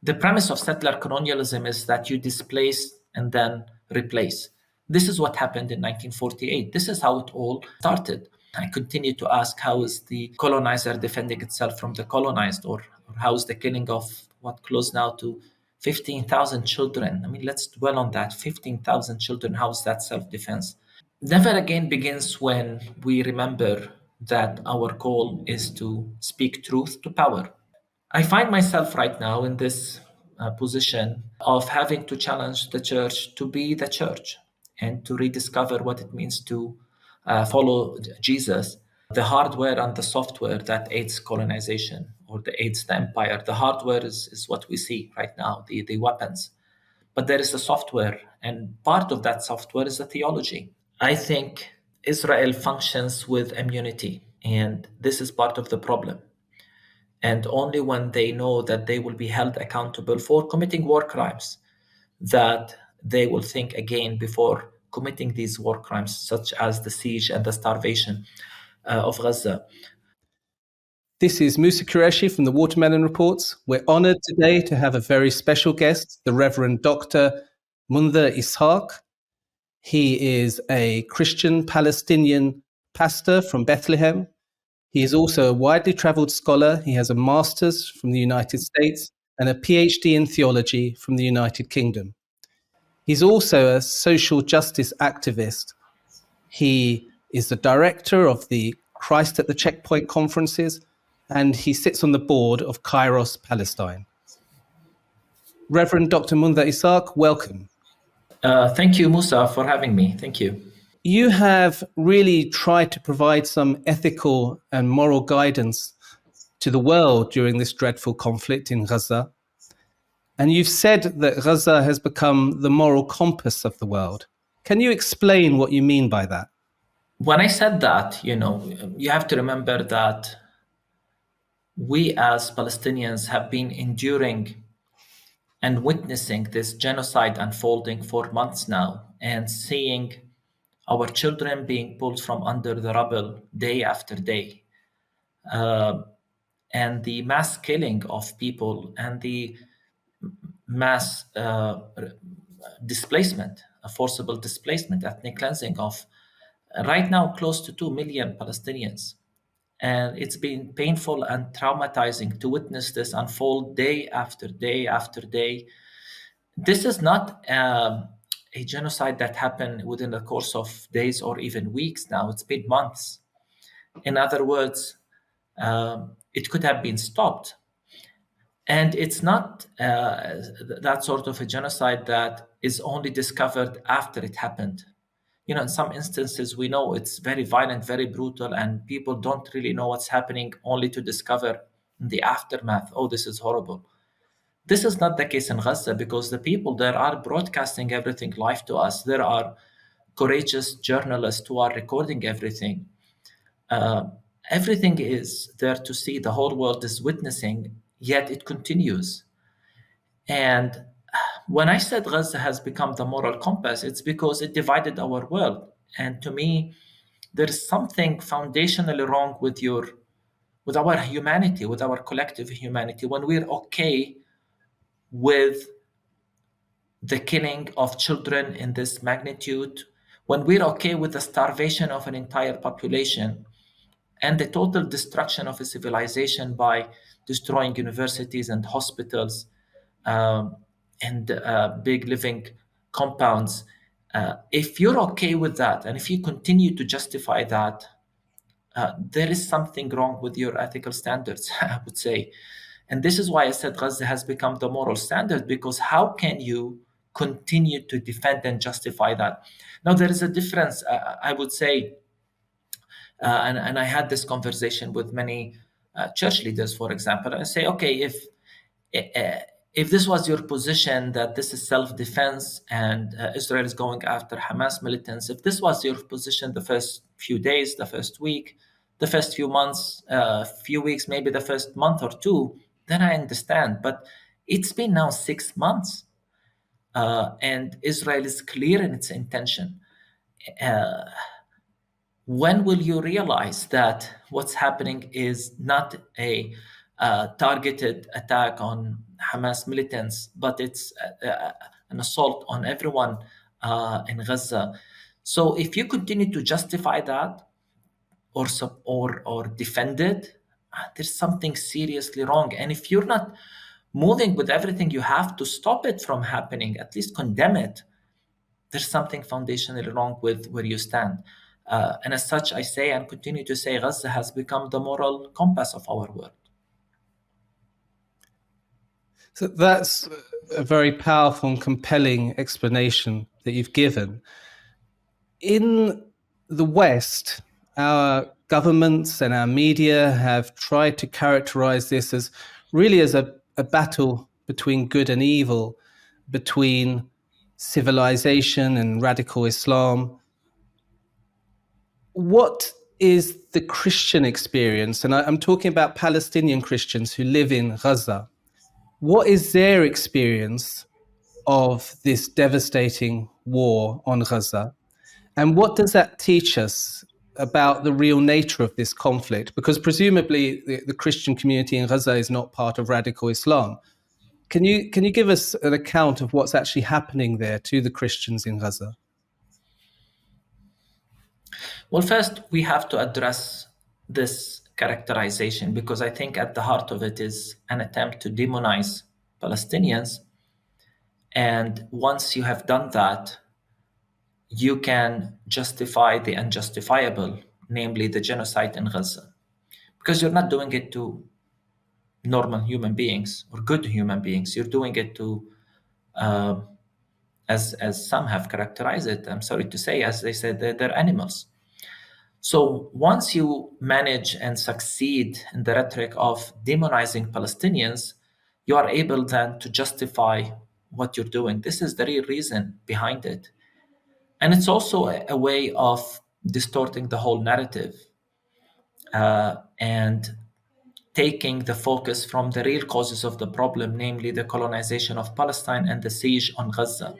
The premise of settler colonialism is that you displace and then replace. This is what happened in 1948. This is how it all started. I continue to ask, how is the colonizer defending itself from the colonized, or how is the killing of what close now to 15,000 children? I mean, let's dwell on that. 15,000 children, how is that self-defense? Never again begins when we remember that our goal is to speak truth to power. I find myself right now in this position of having to challenge the church to be the church and to rediscover what it means to follow Jesus. The hardware and the software that aids colonization or that aids the empire. The hardware is what we see right now, the weapons. But there is the software, and part of that software is the theology. I think Israel functions with immunity, and this is part of the problem. And only when they know that they will be held accountable for committing war crimes, that they will think again before committing these war crimes, such as the siege and the starvation of Gaza. This is Musa Qureshi from the Watermelon Reports. We're honoured today to have a very special guest, the Reverend Dr Munther Isaac. He is a Christian Palestinian pastor from Bethlehem. He is also a widely travelled scholar. He has a master's from the United States and a PhD in theology from the United Kingdom. He's also a social justice activist. He is the director of the Christ at the Checkpoint conferences, and he sits on the board of KYOS Palestine. Reverend Dr. Munther Isaac, welcome. Thank you, Musa, for having me. Thank you. You have really tried to provide some ethical and moral guidance to the world during this dreadful conflict in Gaza. And you've said that Gaza has become the moral compass of the world. Can you explain what you mean by that? When I said that, you have to remember that we as Palestinians have been enduring and witnessing this genocide unfolding for months now, and seeing our children being pulled from under the rubble day after day, and the mass killing of people and the mass displacement, a forcible displacement, ethnic cleansing of right now close to 2 million Palestinians. And it's been painful and traumatizing to witness this unfold day after day after day. This is not a genocide that happened within the course of days or even weeks now. It's been months. In other words, it could have been stopped. And it's not that sort of a genocide that is only discovered after it happened. In some instances, we know it's very violent, very brutal, and people don't really know what's happening, only to discover in the aftermath, oh, this is horrible. This is not the case in Gaza, because the people there are broadcasting everything live to us. There are courageous journalists who are recording everything. Everything is there to see. The whole world is witnessing, yet it continues. And when I said Gaza has become the moral compass, it's because it divided our world. And to me, there's something foundationally wrong with our humanity, with our collective humanity, when we're okay with the killing of children in this magnitude, when we're okay with the starvation of an entire population and the total destruction of a civilization by destroying universities and hospitals, and big living compounds. If you're okay with that, and if you continue to justify that, there is something wrong with your ethical standards, I would say. And this is why I said Gaza has become the moral standard, because how can you continue to defend and justify that? Now, there is a difference, I would say, and I had this conversation with many church leaders, for example. I say, okay, if this was your position, that this is self-defense and Israel is going after Hamas militants, if this was your position the first few days, the first week, the first few months, few weeks, maybe the first month or two, then I understand. But it's been now 6 months, and Israel is clear in its intention. When will you realize that what's happening is not a targeted attack on Hamas militants, but it's an assault on everyone in Gaza. So if you continue to justify that or defend it, there's something seriously wrong. And if you're not moving with everything you have to stop it from happening, at least condemn it, there's something foundationally wrong with where you stand. And as such, I say and continue to say, Gaza has become the moral compass of our world. So that's a very powerful and compelling explanation that you've given. In the West, our governments and our media have tried to characterize this as really as a battle between good and evil, between civilization and radical Islam. What is the Christian experience? And I'm talking about Palestinian Christians who live in Gaza. What is their experience of this devastating war on Gaza? And what does that teach us about the real nature of this conflict? Because presumably the Christian community in Gaza is not part of radical Islam. Can you give us an account of what's actually happening there to the Christians in Gaza? Well, first, we have to address this characterization because I think at the heart of it is an attempt to demonize Palestinians. And once you have done that, you can justify the unjustifiable, namely the genocide in Gaza, because you're not doing it to normal human beings or good human beings. You're doing it to, as some have characterized it, I'm sorry to say, as they said, they're animals. So once you manage and succeed in the rhetoric of demonizing Palestinians, you are able then to justify what you're doing. This is the real reason behind it. And it's also a way of distorting the whole narrative and taking the focus from the real causes of the problem, namely the colonization of Palestine and the siege on Gaza.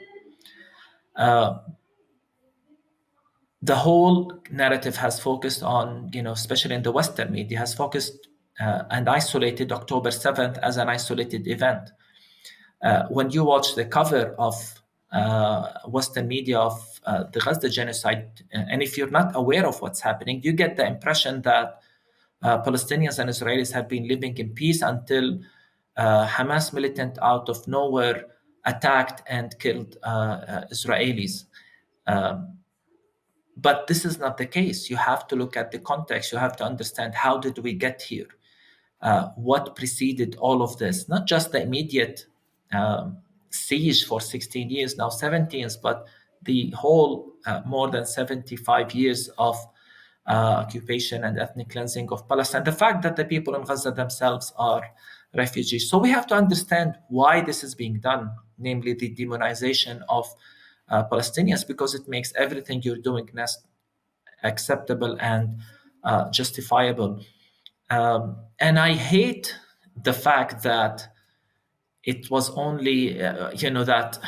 The whole narrative has focused on, especially in the Western media, has focused and isolated October 7th as an isolated event. When you watch the cover of Western media of the Gaza genocide, and if you're not aware of what's happening, you get the impression that Palestinians and Israelis have been living in peace until Hamas militant out of nowhere attacked and killed Israelis. But this is not the case. You have to look at the context. You have to understand, how did we get here? What preceded all of this? Not just the immediate siege for 16 years, now 17, but the whole more than 75 years of occupation and ethnic cleansing of Palestine. The fact that the people in Gaza themselves are refugees. So we have to understand why this is being done, namely the demonization of Palestinians, because it makes everything you're doing acceptable and justifiable. And I hate the fact that it was only, that.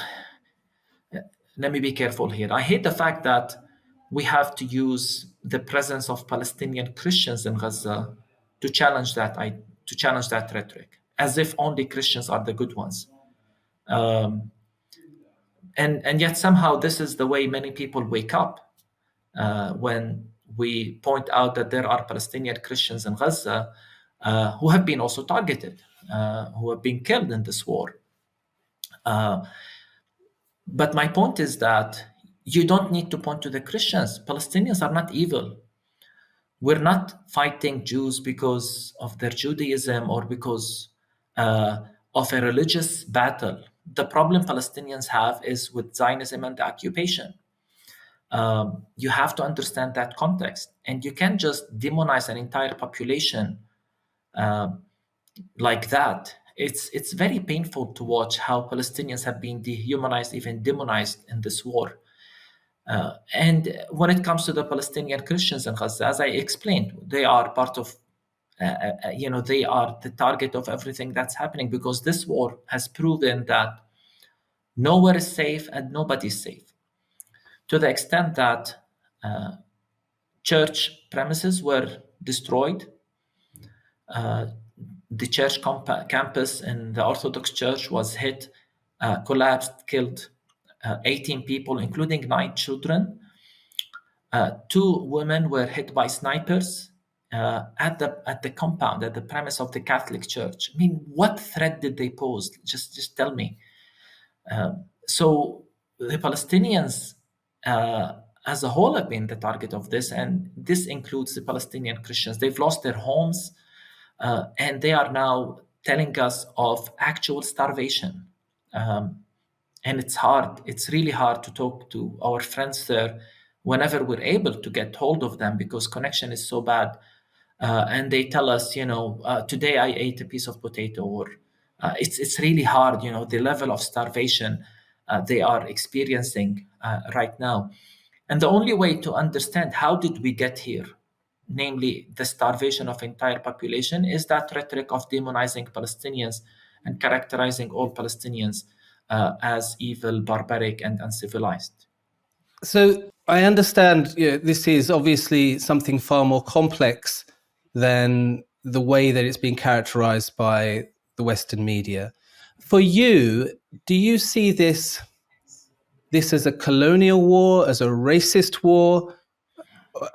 Let me be careful here. I hate the fact that we have to use the presence of Palestinian Christians in Gaza to challenge that rhetoric, as if only Christians are the good ones. And yet somehow this is the way many people wake up when we point out that there are Palestinian Christians in Gaza who have been also targeted, who have been killed in this war. But my point is that you don't need to point to the Christians. Palestinians are not evil. We're not fighting Jews because of their Judaism or because of a religious battle. The problem Palestinians have is with Zionism and the occupation. You have to understand that context, and you can't just demonize an entire population like that. It's very painful to watch how Palestinians have been dehumanized, even demonized in this war. And when it comes to the Palestinian Christians in Gaza, as I explained, they are part of, they are the target of everything that's happening, because this war has proven that nowhere is safe and nobody's safe. To the extent that church premises were destroyed, the church campus in the Orthodox Church was hit, collapsed, killed 18 people, including 9 children. 2 women were hit by snipers at the compound, at the premise of the Catholic Church. I mean, what threat did they pose? Just tell me. So the Palestinians, as a whole, have been the target of this, and this includes the Palestinian Christians. They've lost their homes, and they are now telling us of actual starvation. And it's hard. It's really hard to talk to our friends there whenever we're able to get hold of them because connection is so bad. And they tell us, today I ate a piece of potato, or it's really hard. The level of starvation they are experiencing right now, and the only way to understand how did we get here, namely the starvation of entire population, is that rhetoric of demonizing Palestinians and characterizing all Palestinians as evil, barbaric, and uncivilized. So I understand this is obviously something far more complex than the way that it's been characterized by the Western media. For you, do you see this as a colonial war, as a racist war,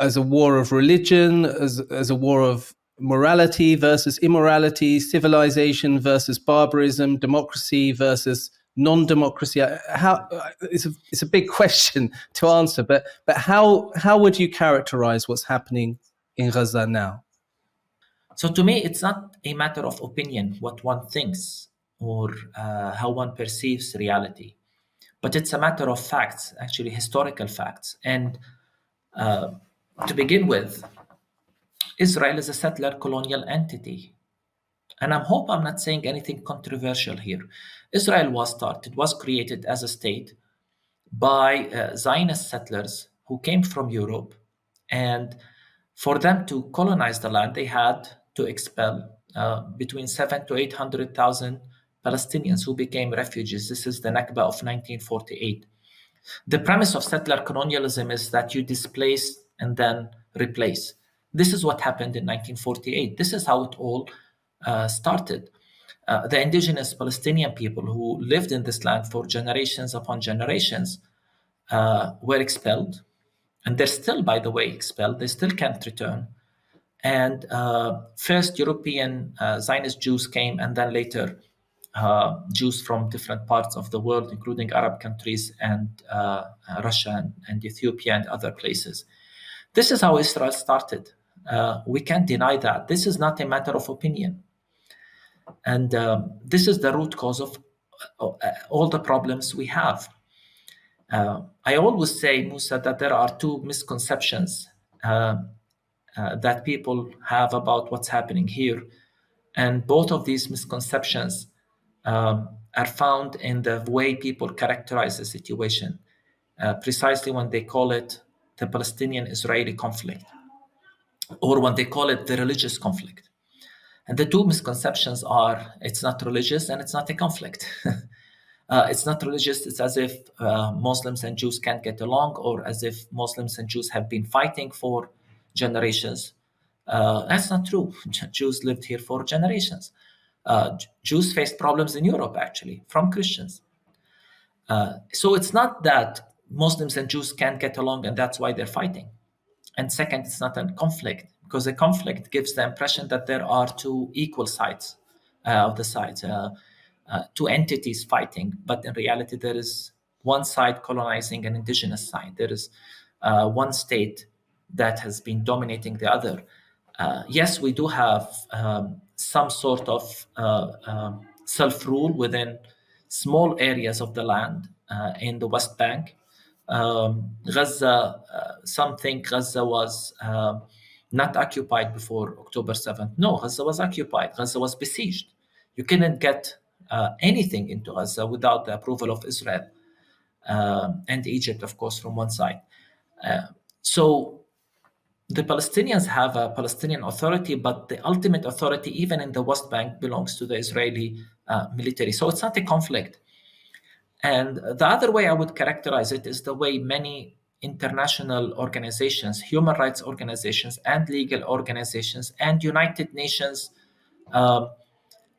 as a war of religion, as a war of morality versus immorality, civilization versus barbarism, democracy versus non-democracy? How it's a big question to answer, but how would you characterize what's happening in Gaza now? So to me, it's not a matter of opinion, what one thinks or how one perceives reality, but it's a matter of facts, actually historical facts. And to begin with, Israel is a settler colonial entity. And I hope I'm not saying anything controversial here. Israel was created as a state by Zionist settlers who came from Europe. And for them to colonize the land, they had to expel between 7 to 800,000 Palestinians who became refugees. This is the Nakba of 1948. The premise of settler colonialism is that you displace and then replace. This is what happened in 1948. This is how it all started. The indigenous Palestinian people who lived in this land for generations upon generations were expelled. And they're still, by the way, expelled. They still can't return. And first, European Zionist Jews came, and then later, Jews from different parts of the world, including Arab countries and Russia and Ethiopia and other places. This is how Israel started. We can't deny that. This is not a matter of opinion. And this is the root cause of all the problems we have. I always say, Musa, that there are 2 misconceptions that people have about what's happening here. And both of these misconceptions are found in the way people characterize the situation, precisely when they call it the Palestinian-Israeli conflict, or when they call it the religious conflict. And the 2 misconceptions are it's not religious and it's not a conflict. It's not religious. It's as if Muslims and Jews can't get along, or as if Muslims and Jews have been fighting for generations. That's not true. Jews lived here for generations. Jews faced problems in Europe, actually, from Christians. So it's not that Muslims and Jews can't get along and that's why they're fighting. And second, it's not a conflict, because a conflict gives the impression that there are 2 equal sides of the sides, 2 entities fighting. But in reality, there is one side colonizing an indigenous side. There is one state that has been dominating the other. Yes, we do have some sort of self-rule within small areas of the land in the West Bank. Gaza, some think Gaza was not occupied before October 7th. No, Gaza was occupied. Gaza was besieged. You couldn't get anything into Gaza without the approval of Israel and Egypt, of course, from one side. So the Palestinians have a Palestinian authority, but the ultimate authority, even in the West Bank, belongs to the Israeli military. So it's not a conflict. And the other way I would characterize it is the way many international organizations, human rights organizations, and legal organizations, and United Nations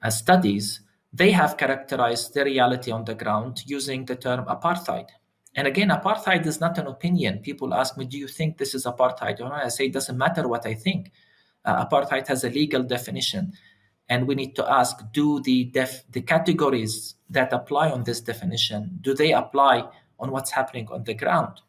studies, they have characterized the reality on the ground using the term apartheid. And again, apartheid is not an opinion. People ask me, do you think this is apartheid or not? I say, it doesn't matter what I think. Apartheid has a legal definition. And we need to ask, do the categories that apply on this definition, do they apply on what's happening on the ground?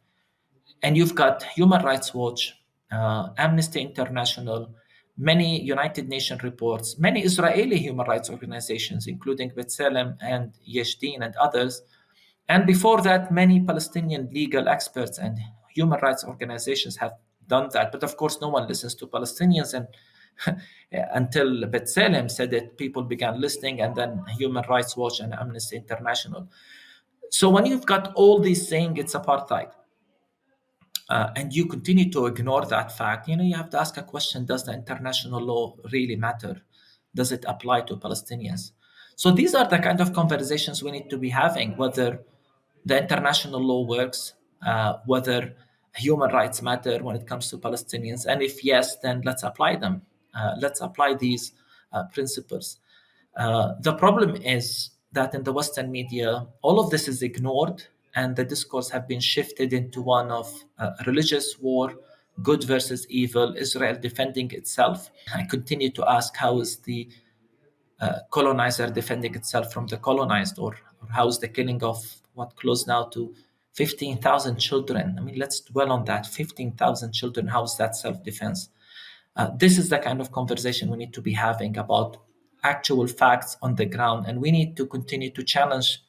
And you've got Human Rights Watch, Amnesty International, many United Nations reports, many Israeli human rights organizations, including B'Tselem and Yesh Din and others. And before that, many Palestinian legal experts and human rights organizations have done that. But of course, no one listens to Palestinians. And until B'Tselem said it, people began listening, and then Human Rights Watch and Amnesty International. So when you've got all these saying it's apartheid, and you continue to ignore that fact, you have to ask a question: does the international law really matter? Does it apply to Palestinians? So these are the kind of conversations we need to be having: whether the international law works, whether human rights matter when it comes to Palestinians, and if yes, then let's apply them. Let's apply these principles. The problem is that in the Western media, all of this is ignored, and the discourse have been shifted into one of religious war, good versus evil, Israel defending itself. I continue to ask, how is the colonizer defending itself from the colonized, or how is the killing of what close now to 15,000 children? I mean, let's dwell on that. 15,000 children, how is that self-defense? This is the kind of conversation we need to be having about actual facts on the ground, and we need to continue to challenge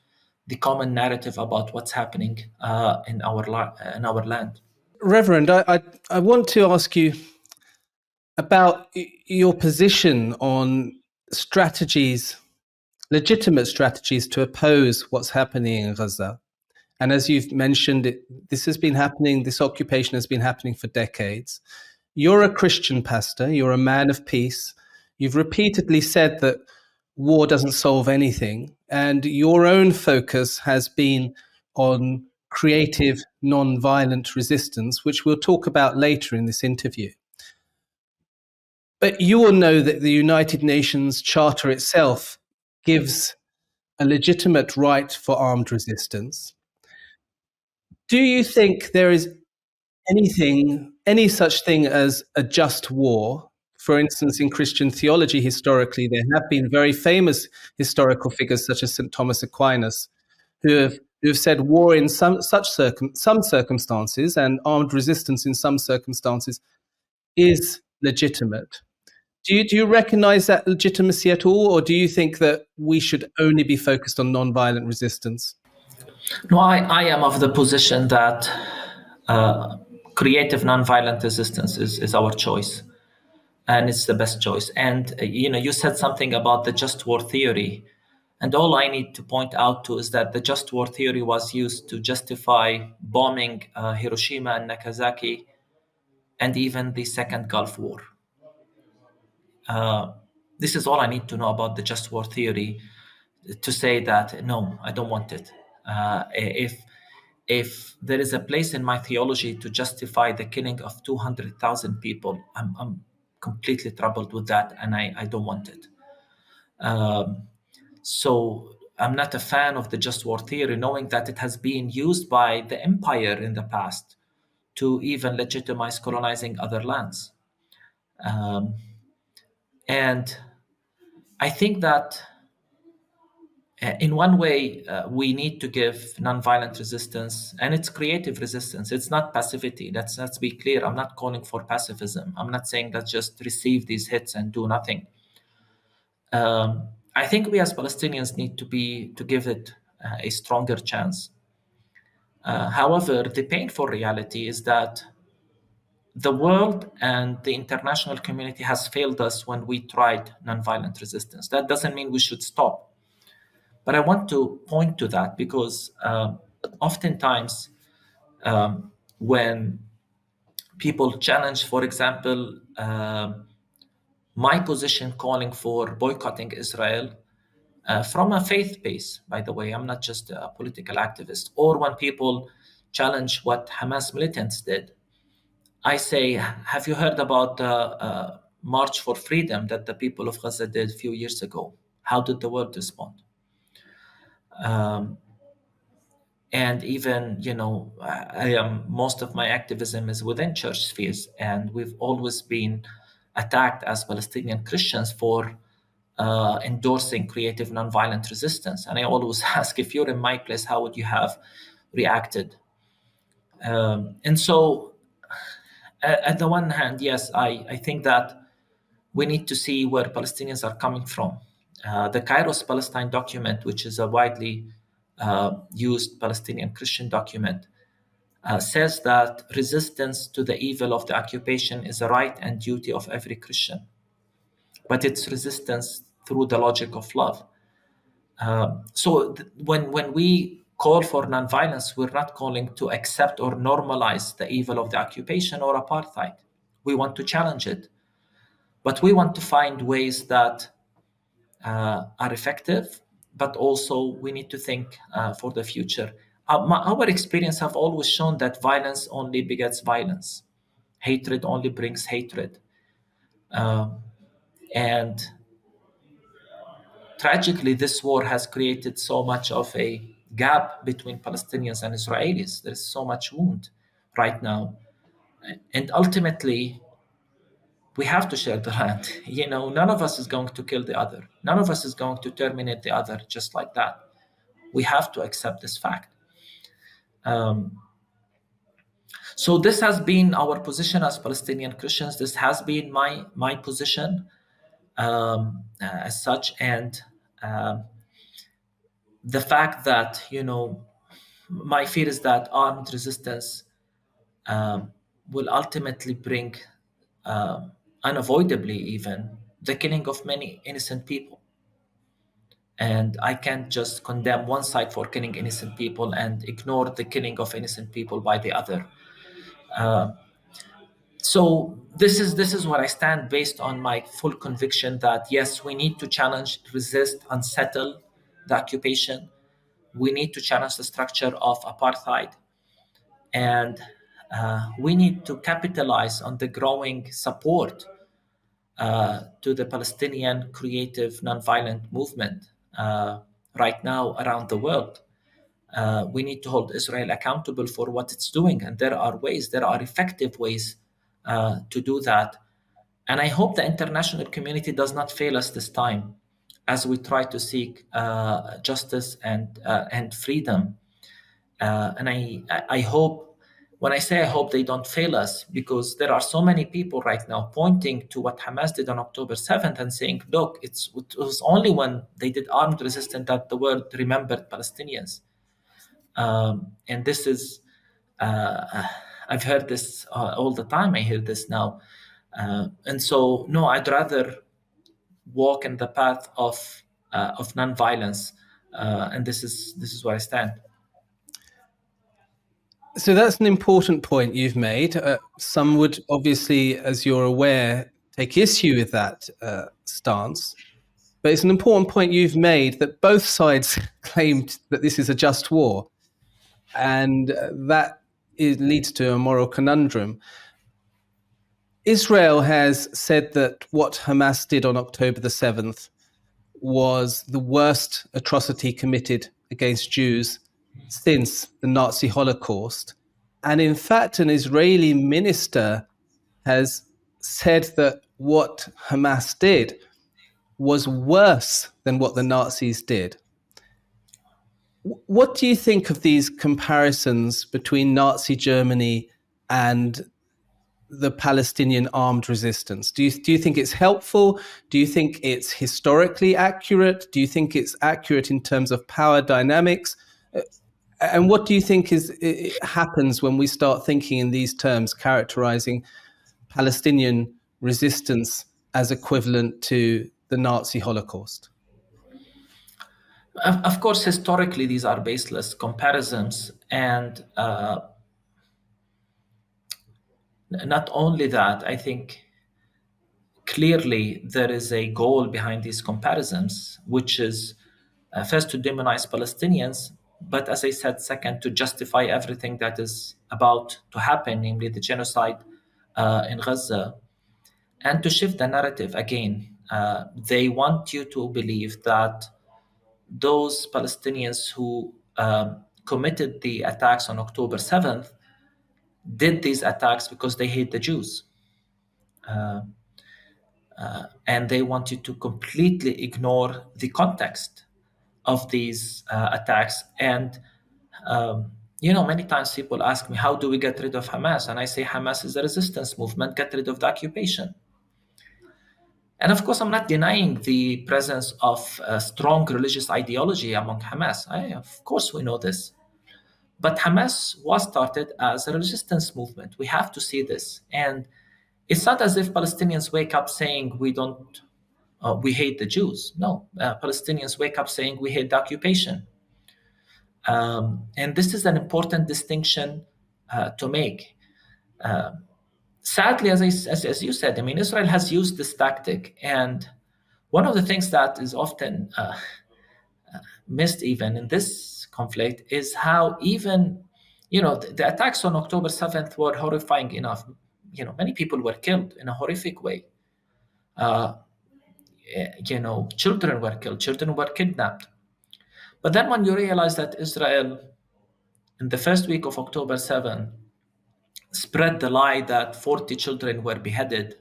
the common narrative about what's happening in our land. Reverend, I want to ask you about your position on strategies, legitimate strategies to oppose what's happening in Gaza. And as you've mentioned, this occupation has been happening for decades. You're a Christian pastor, you're a man of peace. You've repeatedly said that war doesn't solve anything, and your own focus has been on creative, non-violent resistance, which we'll talk about later in this interview. But you will know that the United Nations Charter itself gives a legitimate right for armed resistance. Do you think there is any such thing as a just war? For instance, in Christian theology, historically, there have been very famous historical figures such as St. Thomas Aquinas, who have said war in some circumstances and armed resistance in some circumstances is legitimate. Do you recognize that legitimacy at all, or do you think that we should only be focused on non-violent resistance? No, I am of the position that creative nonviolent resistance is our choice, and it's the best choice. And you said something about the just war theory, and all I need to point out to is that the just war theory was used to justify bombing Hiroshima and Nagasaki, and even the Second Gulf War. This is all I need to know about the just war theory to say that no, I don't want it. If there is a place in my theology to justify the killing of 200,000 people, I'm completely troubled with that, and I don't want it. So I'm not a fan of the just war theory, knowing that it has been used by the empire in the past to even legitimize colonizing other lands. And I think that in one way, we need to give nonviolent resistance, and it's creative resistance. It's not passivity. Let's be clear. I'm not calling for pacifism. I'm not saying let's just receive these hits and do nothing. I think we as Palestinians need to give it a stronger chance. However, the painful reality is that the world and the international community has failed us when we tried nonviolent resistance. That doesn't mean we should stop. But I want to point to that because oftentimes when people challenge, for example, my position calling for boycotting Israel from a faith base, by the way, I'm not just a political activist, or when people challenge what Hamas militants did, I say, have you heard about the March for Freedom that the people of Gaza did a few years ago? How did the world respond? Um, and even, I am most of my activism is within church spheres, and we've always been attacked as Palestinian Christians for endorsing creative nonviolent resistance. And I always ask, if you're in my place, how would you have reacted? And so, at the one hand, yes, I think that we need to see where Palestinians are coming from. The KYOS Palestine document, which is a widely used Palestinian Christian document, says that resistance to the evil of the occupation is a right and duty of every Christian, but it's resistance through the logic of love. When we call for nonviolence, we're not calling to accept or normalize the evil of the occupation or apartheid. We want to challenge it, but we want to find ways that are effective, but also we need to think for the future. Our experience have always shown that violence only begets violence. Hatred only brings hatred. And tragically, this war has created so much of a gap between Palestinians and Israelis. There's so much wound right now. And ultimately, we have to share the land. None of us is going to kill the other. None of us is going to terminate the other just like that. We have to accept this fact. So this has been our position as Palestinian Christians. This has been my position as such, and the fact that my fear is that armed resistance will ultimately bring, unavoidably even, the killing of many innocent people. And I can't just condemn one side for killing innocent people and ignore the killing of innocent people by the other. So this is where I stand, based on my full conviction that yes, we need to challenge, resist, unsettle the occupation. We need to challenge the structure of apartheid, and we need to capitalize on the growing support to the Palestinian creative nonviolent movement right now around the world. We need to hold Israel accountable for what it's doing, and there are effective ways to do that. And I hope the international community does not fail us this time as we try to seek justice and freedom. And I hope, when I say I hope, they don't fail us, because there are so many people right now pointing to what Hamas did on October 7th and saying, look, it was only when they did armed resistance that the world remembered Palestinians. And this is, I've heard this all the time. I hear this now. And so, no, I'd rather walk in the path of nonviolence. And this is where I stand. So that's an important point you've made. Some would obviously, as you're aware, take issue with that stance. But it's an important point you've made, that both sides claimed that this is a just war. And that leads to a moral conundrum. Israel has said that what Hamas did on October the 7th was the worst atrocity committed against Jews since the Nazi Holocaust. And in fact, an Israeli minister has said that what Hamas did was worse than what the Nazis did. What do you think of these comparisons between Nazi Germany and the Palestinian armed resistance? Do you think it's helpful? Do you think it's historically accurate? Do you think it's accurate in terms of power dynamics? And what do you think happens when we start thinking in these terms, characterizing Palestinian resistance as equivalent to the Nazi Holocaust? Of course, historically, these are baseless comparisons. And not only that, I think clearly there is a goal behind these comparisons, which is first to demonize Palestinians, but as I said, second, to justify everything that is about to happen, namely the genocide in Gaza, and to shift the narrative again. they want you to believe that those Palestinians who committed the attacks on October 7th did these attacks because they hate the Jews. And they want you to completely ignore the context of these attacks. And, many times people ask me, how do we get rid of Hamas? And I say, Hamas is a resistance movement, get rid of the occupation. And of course, I'm not denying the presence of a strong religious ideology among Hamas. Of course, we know this. But Hamas was started as a resistance movement. We have to see this. And it's not as if Palestinians wake up saying we hate the Jews. No, Palestinians wake up saying we hate the occupation. And this is an important distinction to make. Sadly, as you said, I mean, Israel has used this tactic. And one of the things that is often missed even in this conflict is how even, the attacks on October 7th were horrifying enough. Many people were killed in a horrific way. Children were killed, children were kidnapped. But then when you realize that Israel, in the first week of October 7, spread the lie that 40 children were beheaded,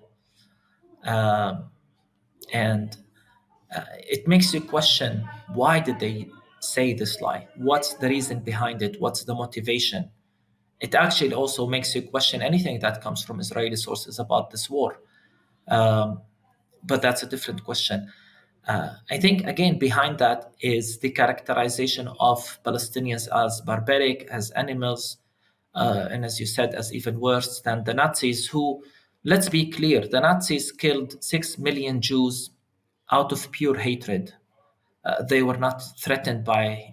and it makes you question, why did they say this lie? What's the reason behind it? What's the motivation? It actually also makes you question anything that comes from Israeli sources about this war. But that's a different question. I think, again, behind that is the characterization of Palestinians as barbaric, as animals, and as you said, as even worse than the Nazis, who, let's be clear, the Nazis killed 6 million Jews out of pure hatred. They were not threatened by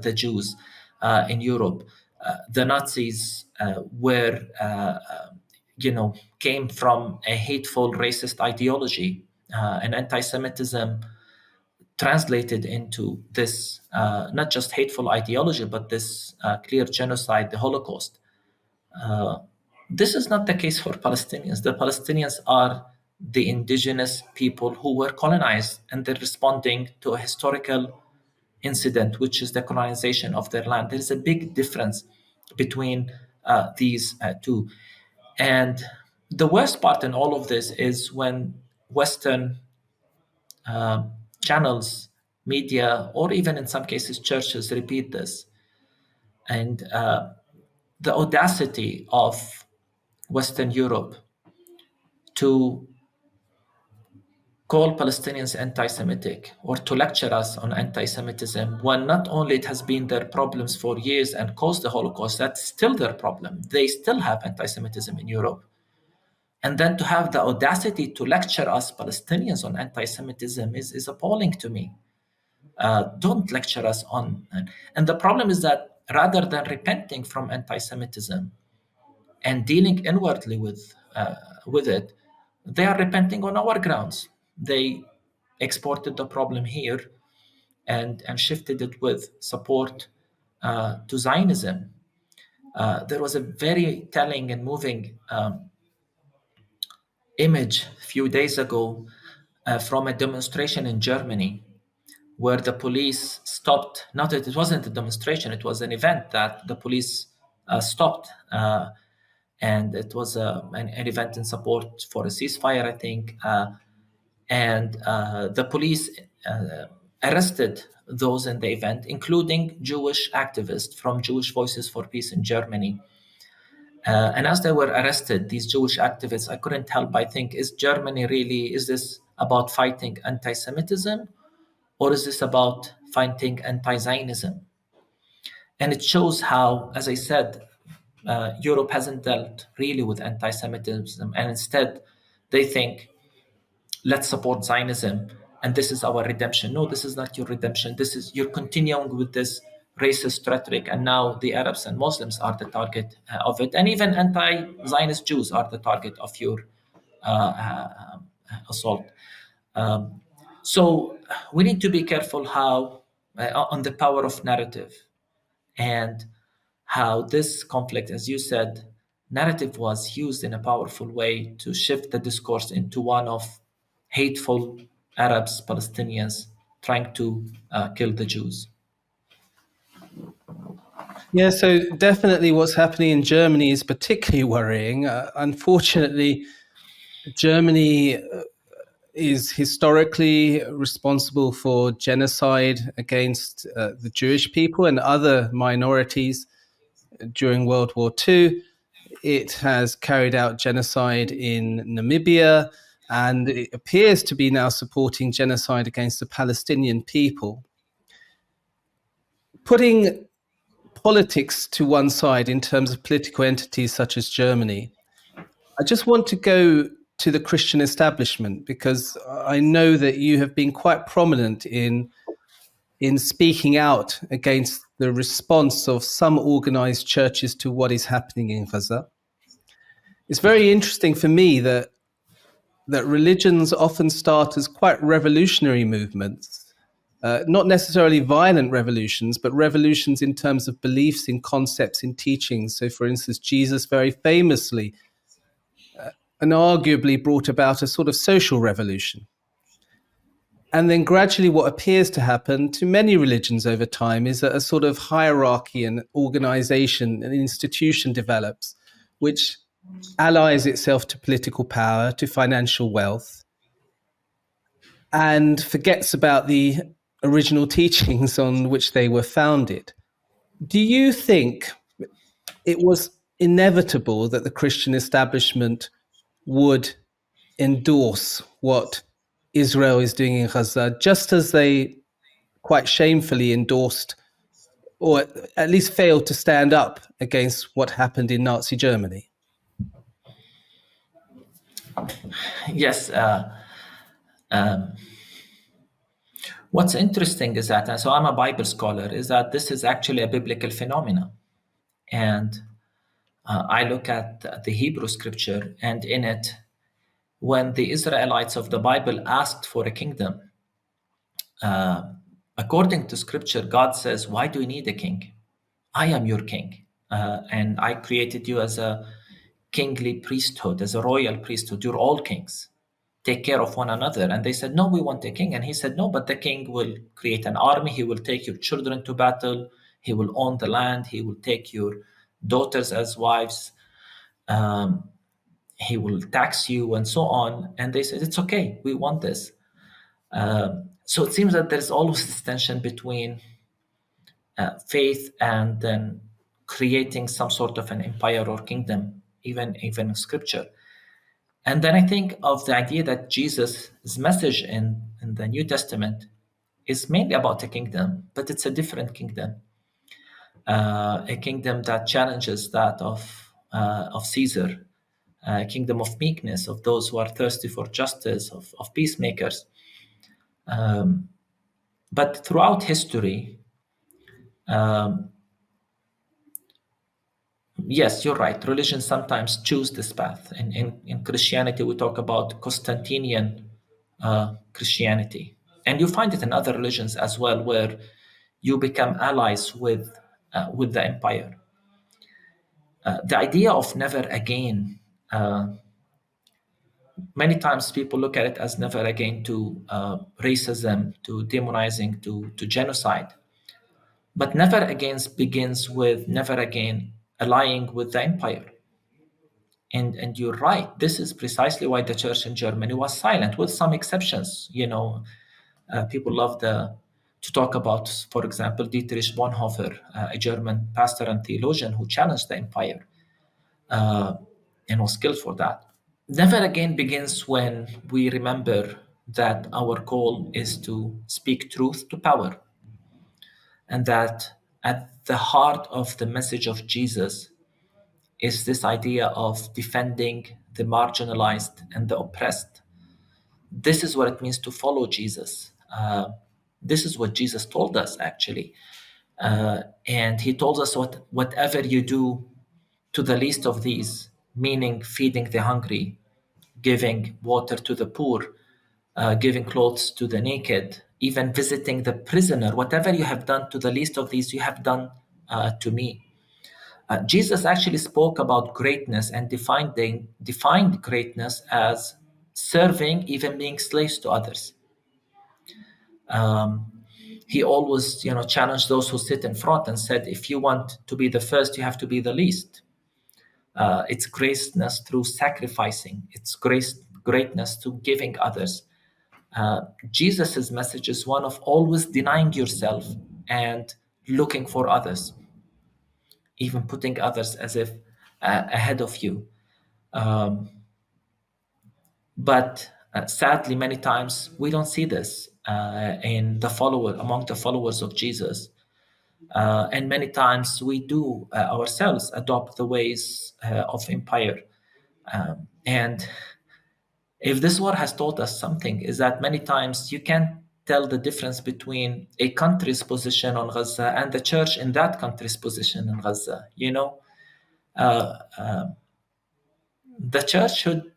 the Jews in Europe. The Nazis came from a hateful racist ideology, and anti-Semitism translated into this not just hateful ideology, but this clear genocide, the Holocaust. This is not the case for Palestinians. The Palestinians are the indigenous people who were colonized, and they're responding to a historical incident, which is the colonization of their land. There is a big difference between these two. And the worst part in all of this is when Western channels, media, or even in some cases churches repeat this. And the audacity of Western Europe to call Palestinians anti-Semitic or to lecture us on anti-Semitism, when not only it has been their problems for years and caused the Holocaust, that's still their problem. They still have anti-Semitism in Europe. And then to have the audacity to lecture us Palestinians on anti-Semitism is appalling to me. Don't lecture us on. And the problem is that rather than repenting from anti-Semitism and dealing inwardly with it, they are repenting on our grounds. They exported the problem here and shifted it with support to Zionism. There was a very telling and moving image a few days ago from a demonstration in Germany where the police stopped. Not that it wasn't a demonstration, it was an event that the police stopped. And it was an event in support for a ceasefire, I think. And the police arrested those in the event, including Jewish activists from Jewish Voices for Peace in Germany. And as they were arrested, these Jewish activists, I couldn't help but think, is this about fighting anti-Semitism, or is this about fighting anti-Zionism? And it shows how, as I said, Europe hasn't dealt really with anti-Semitism, and instead they think, let's support Zionism, and this is our redemption. No, this is not your redemption. You're continuing with this racist rhetoric, and now the Arabs and Muslims are the target of it, and even anti-Zionist Jews are the target of your assault. So we need to be careful how on the power of narrative, and how this conflict, as you said, narrative was used in a powerful way to shift the discourse into one of hateful Arabs, Palestinians trying to kill the Jews. Yeah, so definitely what's happening in Germany is particularly worrying. Unfortunately, Germany is historically responsible for genocide against the Jewish people and other minorities during World War II. It has carried out genocide in Namibia, and it appears to be now supporting genocide against the Palestinian people. Putting politics to one side in terms of political entities such as Germany, I just want to go to the Christian establishment, because I know that you have been quite prominent in speaking out against the response of some organized churches to what is happening in Gaza. It's very interesting for me that religions often start as quite revolutionary movements, not necessarily violent revolutions, but revolutions in terms of beliefs, in concepts, in teachings. So, for instance, Jesus very famously and arguably brought about a sort of social revolution. And then gradually, what appears to happen to many religions over time is that a sort of hierarchy and organization and institution develops, which allies itself to political power, to financial wealth, and forgets about the original teachings on which they were founded. Do you think it was inevitable that the Christian establishment would endorse what Israel is doing in Gaza, just as they quite shamefully endorsed, or at least failed to stand up against what happened in Nazi Germany? Yes. What's interesting is that, so I'm a Bible scholar, is that this is actually a biblical phenomenon. And I look at the Hebrew scripture, and in it, when the Israelites of the Bible asked for a kingdom, uh, according to scripture, God says, "Why do you need a king? I am your king. And I created you as a kingly priesthood, as a royal priesthood. You're all kings. Take care of one another." And they said, "No, we want a king." And he said, "No, but the king will create an army. He will take your children to battle. He will own the land. He will take your daughters as wives. Um, he will tax you and so on." And they said, "It's okay. We want this." So it seems that there's always this tension between faith and then creating some sort of an empire or kingdom, even in scripture. And then I think of the idea that Jesus' message in the New Testament is mainly about a kingdom, but it's a different kingdom, a kingdom that challenges that of Caesar, a kingdom of meekness, of those who are thirsty for justice, of peacemakers. But throughout history, um, yes, you're right. Religions sometimes choose this path. In Christianity, we talk about Constantinian Christianity. And you find it in other religions as well, where you become allies with the empire. The idea of never again, many times people look at it as never again to racism, to demonizing, to genocide. But never again begins with never again allying with the empire. And you're right. This is precisely why the church in Germany was silent, with some exceptions. People love to talk about, for example, Dietrich Bonhoeffer, a German pastor and theologian who challenged the empire uh, and was killed for that. Never again begins when we remember that our goal is to speak truth to power, and that at the heart of the message of Jesus is this idea of defending the marginalized and the oppressed. This is what it means to follow Jesus. This is what Jesus told us, actually. And he told us whatever you do to the least of these, meaning feeding the hungry, giving water to the poor, giving clothes to the naked, even visiting the prisoner, whatever you have done to the least of these, you have done to me. Jesus actually spoke about greatness and defined greatness as serving, even being slaves to others. He always, challenged those who sit in front and said, if you want to be the first, you have to be the least. It's greatness through sacrificing. It's greatness to giving others. Jesus' message is one of always denying yourself and looking for others, even putting others as if ahead of you. Um, but sadly, many times we don't see this among the followers of Jesus. And many times we do ourselves adopt the ways of empire. And if this war has taught us something, is that many times you can't tell the difference between a country's position on Gaza and the church in that country's position in Gaza. Uh, uh, the church should,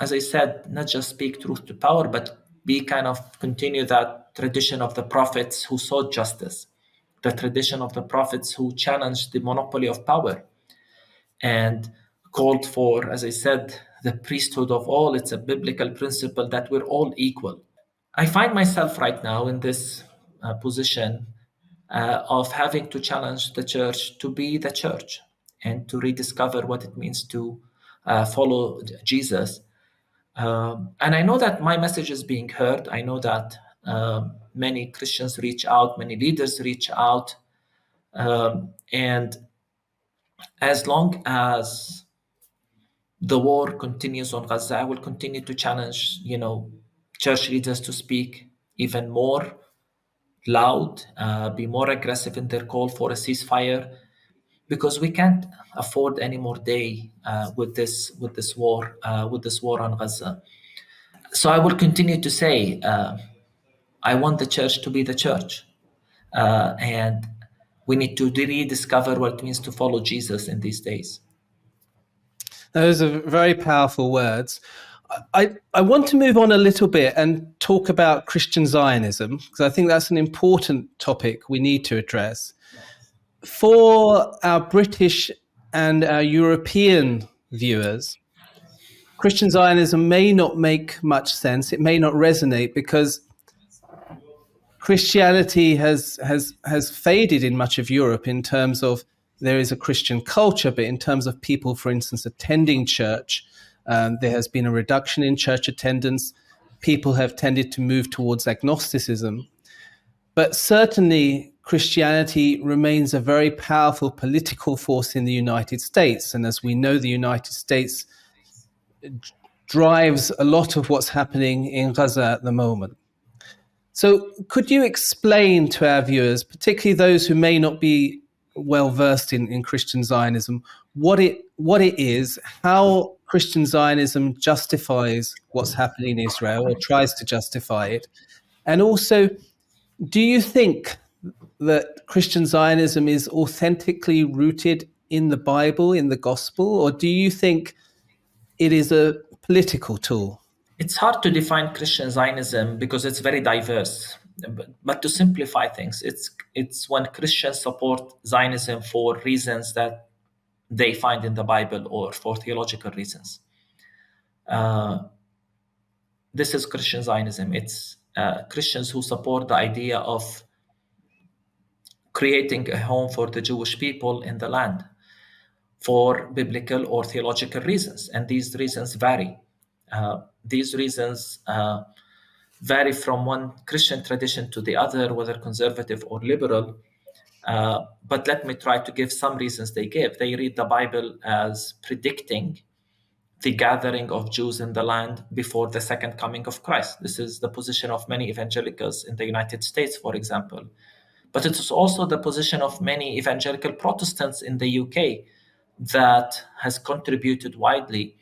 as I said, not just speak truth to power, but be kind of continue that tradition of the prophets who sought justice, the tradition of the prophets who challenged the monopoly of power and called for, as I said, the priesthood of all. It's a biblical principle that we're all equal. I find myself right now in this position of having to challenge the church to be the church and to rediscover what it means to follow Jesus. And I know that my message is being heard. I know that many Christians reach out, many leaders reach out. And as long as the war continues on Gaza, I will continue to challenge, church leaders to speak even more loud, be more aggressive in their call for a ceasefire, because we can't afford any more day with this war on Gaza. So I will continue to say, I want the church to be the church, and we need to rediscover what it means to follow Jesus in these days. Those are very powerful words. I want to move on a little bit and talk about Christian Zionism, because I think that's an important topic we need to address. For our British and our European viewers, Christian Zionism may not make much sense. It may not resonate because Christianity has faded in much of Europe in terms of there is a Christian culture, but in terms of people, for instance, attending church, there has been a reduction in church attendance. People have tended to move towards agnosticism. But certainly, Christianity remains a very powerful political force in the United States. And as we know, the United States drives a lot of what's happening in Gaza at the moment. So could you explain to our viewers, particularly those who may not be well versed in Christian Zionism, what it is, how Christian Zionism justifies what's happening in Israel or tries to justify it? And also, do you think that Christian Zionism is authentically rooted in the Bible, in the gospel, or do you think it is a political tool? It's hard to define Christian Zionism because it's very diverse. But to simplify things, it's when Christians support Zionism for reasons that they find in the Bible or for theological reasons. This is Christian Zionism. It's Christians who support the idea of creating a home for the Jewish people in the land for biblical or theological reasons. And these reasons vary. These reasons vary from one Christian tradition to the other, whether conservative or liberal. But let me try to give some reasons they give. They read the Bible as predicting the gathering of Jews in the land before the second coming of Christ. This is the position of many evangelicals in the United States, for example. But it is also the position of many evangelical Protestants in the UK that has contributed widely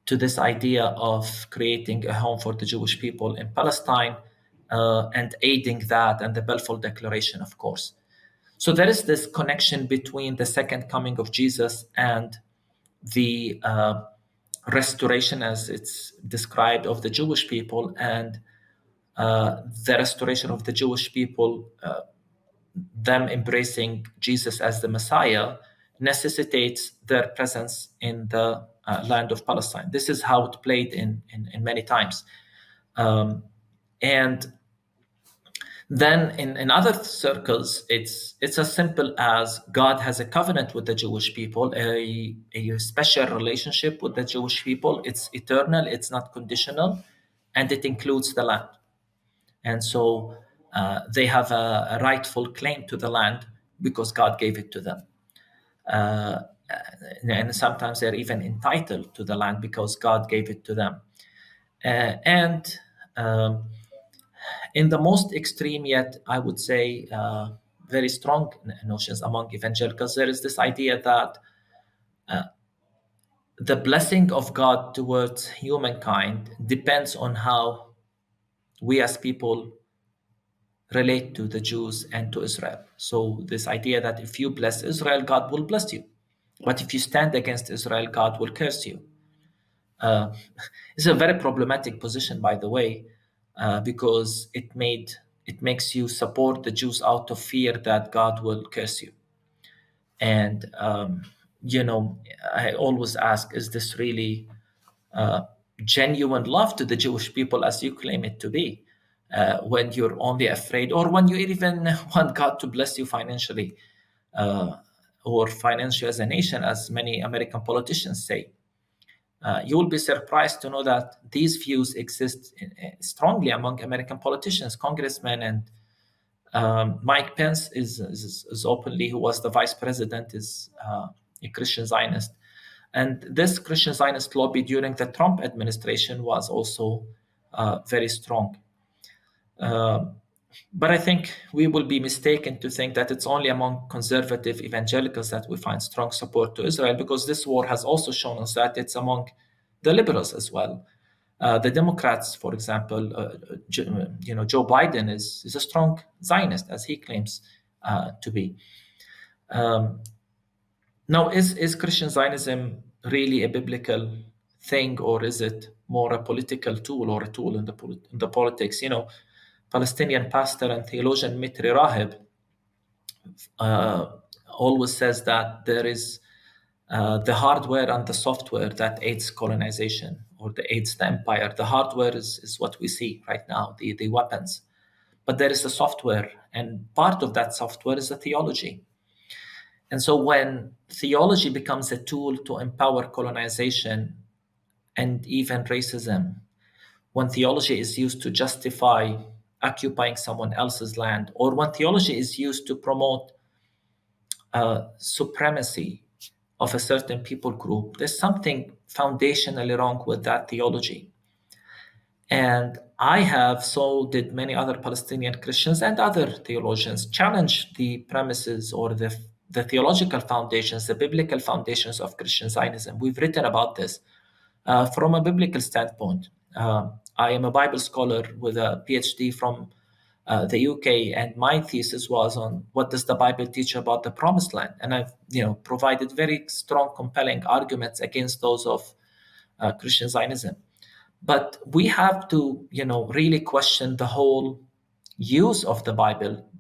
to this idea of creating a home for the Jewish people in Palestine and aiding that and the Balfour Declaration, of course. So there is this connection between the second coming of Jesus and the restoration, as it's described, of the Jewish people, and the restoration of the Jewish people, them embracing Jesus as the Messiah, necessitates their presence in the land of Palestine. This is how it played in many times. And Then in other circles, it's as simple as God has a covenant with the Jewish people, a special relationship with the Jewish people. It's eternal, it's not conditional, and it includes the land. And so they have a rightful claim to the land because God gave it to them. Uh, and sometimes they're even entitled to the land because God gave it to them. And in the most extreme, yet I would say very strong notions among evangelicals, there is this idea that the blessing of God towards humankind depends on how we as people relate to the Jews and to Israel. So, this idea that if you bless Israel, God will bless you. But if you stand against Israel, God will curse you. Uh, it's a very problematic position, by the way, because it makes you support the Jews out of fear that God will curse you. And I always ask, is this really genuine love to the Jewish people as you claim it to be? When you're only afraid, or when you even want God to bless you financially, uh, or finance you as a nation, as many American politicians say. You will be surprised to know that these views exist strongly among American politicians, congressmen, and Mike Pence is openly, who was the vice president, is a Christian Zionist. And this Christian Zionist lobby during the Trump administration was also very strong. Uh, but I think we will be mistaken to think that it's only among conservative evangelicals that we find strong support to Israel, because this war has also shown us that it's among the liberals as well. The Democrats, for example, Joe Biden is a strong Zionist, as he claims to be. Um, Now, is Christian Zionism really a biblical thing, or is it more a political tool or a tool in the politics? Palestinian pastor and theologian Mitri Rahib uh, always says that there is the hardware and the software that aids colonization or that aids the empire. The hardware is what we see right now, the weapons. But there is the software, and part of that software is the theology. And so when theology becomes a tool to empower colonization and even racism, when theology is used to justify occupying someone else's land, or when theology is used to promote supremacy of a certain people group, there's something foundationally wrong with that theology. And I have, so did many other Palestinian Christians and other theologians, challenge the premises or the theological foundations, the biblical foundations of Christian Zionism. We've written about this from a biblical standpoint. I am a Bible scholar with a PhD from the UK, and my thesis was on what does the Bible teach about the Promised Land, and I've provided very strong, compelling arguments against those of Christian Zionism. But we have to, really question the whole use of the Bible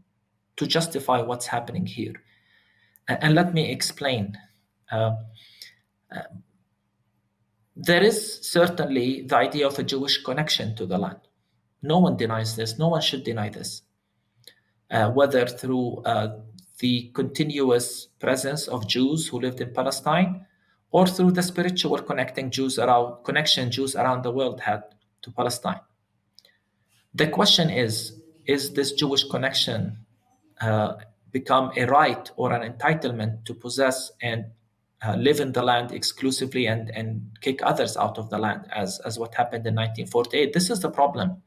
to justify what's happening here. And let me explain. Uh, there is certainly the idea of a Jewish connection to the land. No one denies this. No one should deny this. Whether through the continuous presence of Jews who lived in Palestine, or through the spiritual connection Jews around the world had to Palestine. The question is this Jewish connection become a right or an entitlement to possess and live in the land exclusively and kick others out of the land, as what happened in 1948? This is the problem.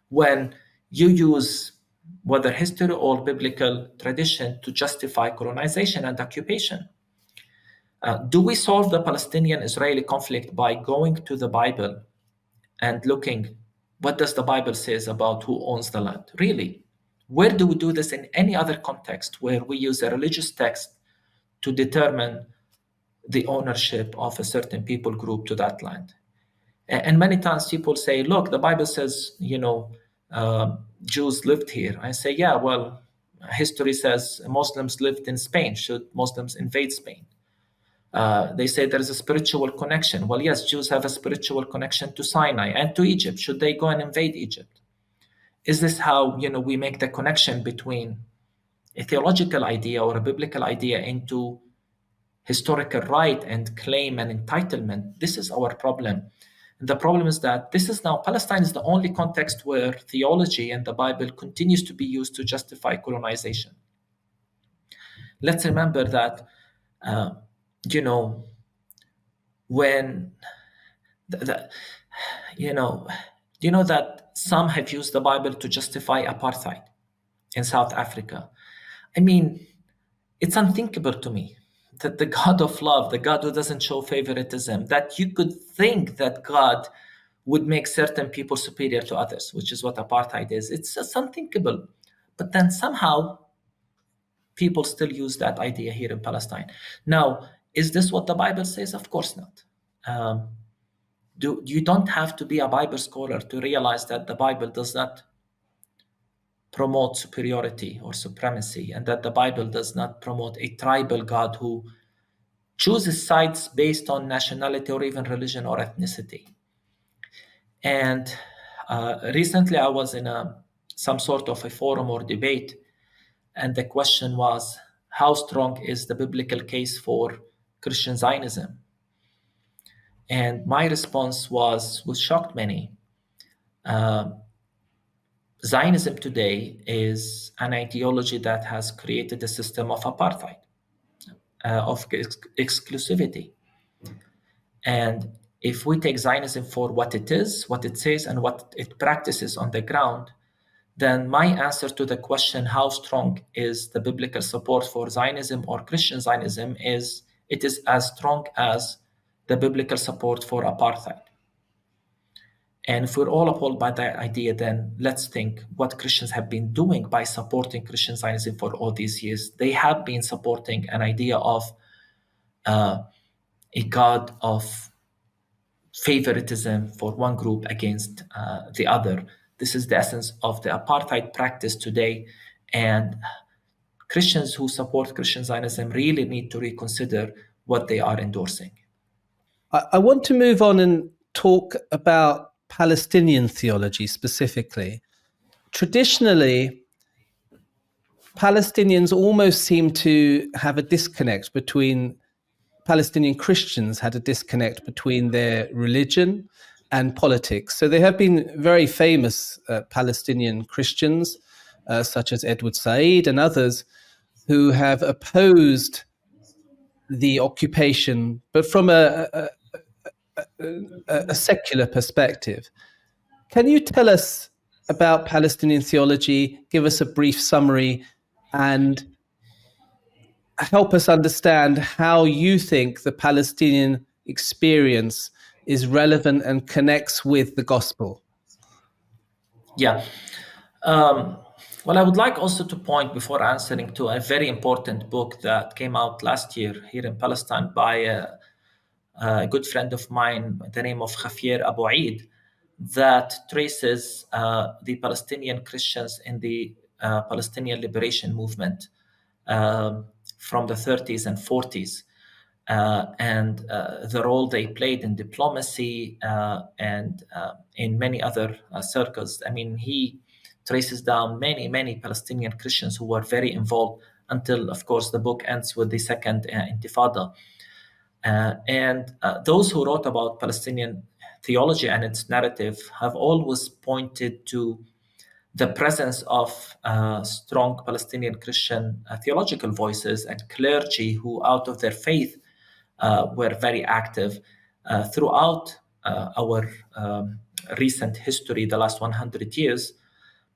When you use whether history or biblical tradition to justify colonization and occupation. Do we solve the Palestinian-Israeli conflict by going to the Bible and looking what does the Bible says about who owns the land? Really, where do we do this in any other context where we use a religious text to determine the ownership of a certain people group to that land? And many times people say, look, the Bible says, Jews lived here. I say, yeah, well, history says Muslims lived in Spain. Should Muslims invade Spain? They say there is a spiritual connection. Well, yes, Jews have a spiritual connection to Sinai and to Egypt. Should they go and invade Egypt? Is this how we make the connection between a theological idea or a biblical idea into historical right and claim and entitlement? This is our problem. And the problem is that this is now Palestine is the only context where theology and the Bible continues to be used to justify colonization. Let's remember that, uh, you know, when the, that some have used the Bible to justify apartheid in South Africa. I mean, it's unthinkable to me that the God of love, the God who doesn't show favoritism, that you could think that God would make certain people superior to others, which is what apartheid is. It's just unthinkable. But then somehow people still use that idea here in Palestine. Now, is this what the Bible says? Of course not. Um, you don't have to be a Bible scholar to realize that the Bible does not promote superiority or supremacy, and that the Bible does not promote a tribal God who chooses sides based on nationality or even religion or ethnicity. And recently, I was in some sort of a forum or debate, and the question was, how strong is the biblical case for Christian Zionism? And my response was, which shocked many. Zionism today is an ideology that has created a system of apartheid, of exclusivity. And if we take Zionism for what it is, what it says, and what it practices on the ground, then my answer to the question, how strong is the biblical support for Zionism or Christian Zionism, is it is as strong as the biblical support for apartheid. And if we're all appalled by that idea, then let's think what Christians have been doing by supporting Christian Zionism for all these years. They have been supporting an idea of a God of favoritism for one group against the other. This is the essence of the apartheid practice today. And Christians who support Christian Zionism really need to reconsider what they are endorsing. I want to move on and talk about Palestinian theology specifically. Traditionally, Palestinians almost seem to have a disconnect between Palestinian Christians had a disconnect between their religion and politics. So there have been very famous Palestinian Christians, such as Edward Said and others, who have opposed the occupation, but from a secular perspective. Can you tell us about Palestinian theology, give us a brief summary, and help us understand how you think the Palestinian experience is relevant and connects with the gospel? Yeah. Well, I would like also to point before answering to a very important book that came out last year here in Palestine by a good friend of mine by the name of Khafier Abu Eid, that traces the Palestinian Christians in the Palestinian liberation movement from the 30s and 40s. And the role they played in diplomacy and in many other circles. I mean, he traces down many, many Palestinian Christians who were very involved until, of course, the book ends with the second Intifada. And those who wrote about Palestinian theology and its narrative have always pointed to the presence of strong Palestinian Christian theological voices and clergy who, out of their faith, were very active throughout our recent history, the last 100 years.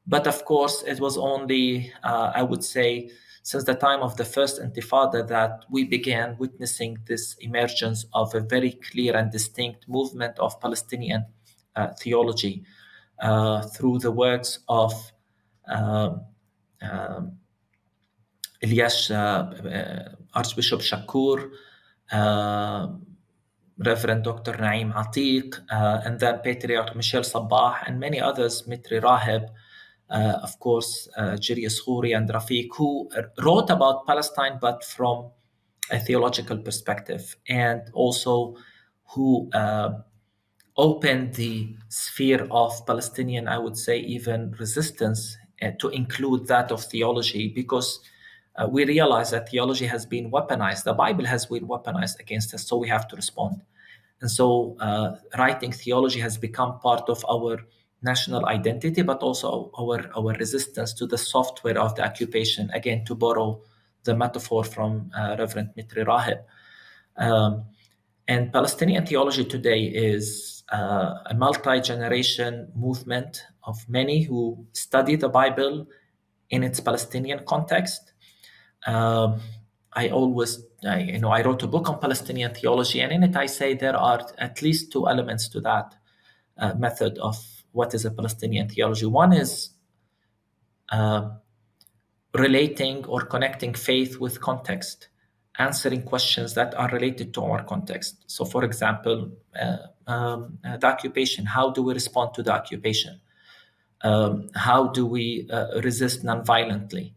But of course, it was only, I would say, since the time of the first Intifada that we began witnessing this emergence of a very clear and distinct movement of Palestinian theology through the works of um, um, Ilyas, Archbishop Shakur, uh, Reverend Dr. Naim Atiq, and then Patriarch Michel Sabah, and many others, Mitri Rahib, of course, Jirius Khoury and Rafiq, who wrote about Palestine, but from a theological perspective, and also who opened the sphere of Palestinian, I would say, even resistance to include that of theology, because we realize that theology has been weaponized. The Bible has been weaponized against us, so we have to respond. And so writing theology has become part of our national identity, but also our resistance to the software of the occupation, again, to borrow the metaphor from Reverend Mitri Rahib. And Palestinian theology today is a multi-generation movement of many who study the Bible in its Palestinian context. I wrote a book on Palestinian theology, and in it I say there are at least two elements to that method of what is a Palestinian theology. One is relating or connecting faith with context, answering questions that are related to our context. So, for example, the occupation, how do we respond to the occupation? How do we resist nonviolently?